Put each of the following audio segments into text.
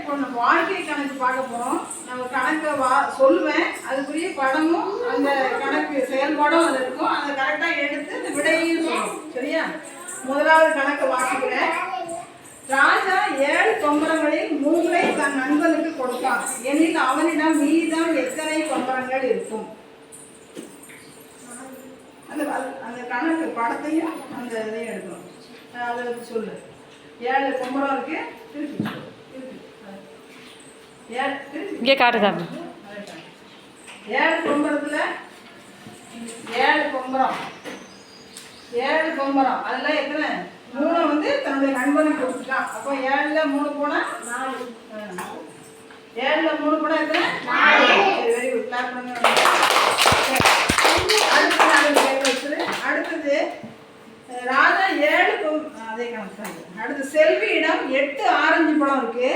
இப்போ நம்ம வாழ்க்கை கணக்கு பார்க்க போகிறோம். நம்ம கணக்கை சொல்லுவேன், அதுக்குரிய படமும் அந்த கணக்கு செயல்பாடும் அதில் இருக்கும். அதை கரெக்டாக எடுத்து இந்த விடையும் சொல்லணும். சரியா? முதலாவது கணக்கை வாசிக்கிறேன். ராஜா 7 பம்பரங்களில் 3 தன் நண்பனுக்கு கொடுத்தான். எனில் அவனிடம் மீதம் எத்தனை பம்பரங்கள் இருக்கும்? அந்த அந்த கணக்கு படத்தையும் அந்த இதையும் எடுக்கணும். அதை சொல்லு. 7 பம்பரம் இருக்கு. இங்கே காட்டுதாங்க. 7 பம்பரத்தில் 7 பம்பரம் 7 பம்பரம் அதில் எத்தனை? 3 வந்து தன்னுடைய நண்பனுக்கு கொடுத்துட்டான். அப்போ 7ல் 3 போனால் 4. 7ல் 3 போனால் எத்தனை? 4. Very good. கிளாப் பண்ணுங்க. அடுத்தது ராஜா 7 அதே கணக்கு. அடுத்து செல்வியிடம் 8 ஆரஞ்சு பழம் இருக்கு.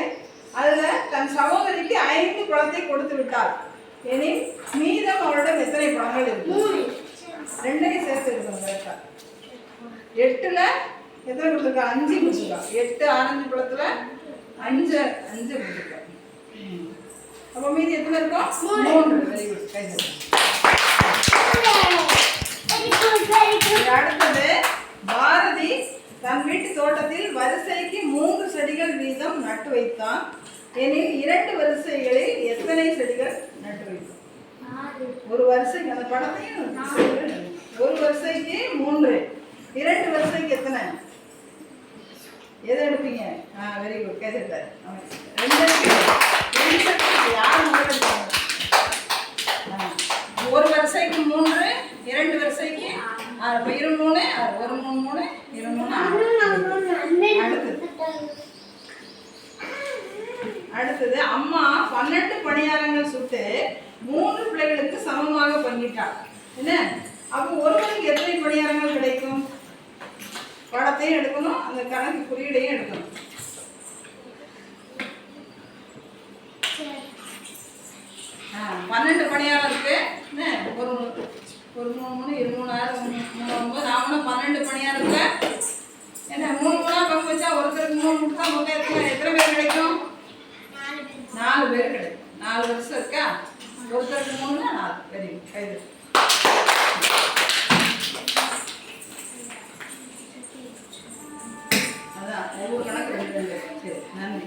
அதில் தன் சகோதரிக்கு 5 பழத்தை கொடுத்து விட்டார். எனில் மீதம் அவரிடம் எத்தனை பழங்கள் இருக்கு? 2ஐயும் சேர்த்து இருக்கணும். கரெக்டா 8ல் எத்தனை கொடுத்துருக்கா? 5 கொடுத்துருக்கா. 8 ஆரஞ்சு பழத்தில் 5 கொடுத்துருக்கா. அப்போ மீதி எத்தனை இருக்கும்? 3. Very good. அடுத்தது பாரதி தன் வீட்டு தோட்டத்தில் வரிசைக்கு 3 செடிகள் வீதம் நட்டு வைத்தான். எனில் 2 வரிசைகளில் எத்தனை செடிகள் நட்டு வைத்தான்? ஒரு வரிசைக்கு அந்த படத்தையும் ஒரு வரிசைக்கு 3, 2 வரிசைக்கு எத்தனை? எதை எடுப்பீங்க? Very good. கேட்டுட்டார். 2 யார் ஒரு வரிசைக்கு 3, 2 வரிசைக்கு 23, 1 3 23. அடுத்தது அம்மா 12 பணியாரங்கள் சுட்டு 3 பிள்ளைகளுக்கு சமமாக பங்கிட்டாள். என்ன? அப்போ ஒருவருக்கு எத்தனை பணியாரங்கள் கிடைக்கும்? படத்தையும் எடுக்கணும், அந்த கணக்கு குறியீடையும் எடுக்கணும். பன்னெண்டு பணியாரம் இருக்கு. ஒரு 3 3 23 9 நாமளும் 12 பணியாரத்துல என்ன 3 3 பங்கு வச்சா ஒருத்தருக்கு 3 கொடுத்தா மொத்தம் எத்தனை பேர் கிடைக்கும்? 4 பேர் கிடைக்கும். 4 வருஷம் இருக்கா? ஒருத்தருக்கு 3 4. Very good. அதான் ஒவ்வொரு கணக்கு 2 2. சரி, நன்றி.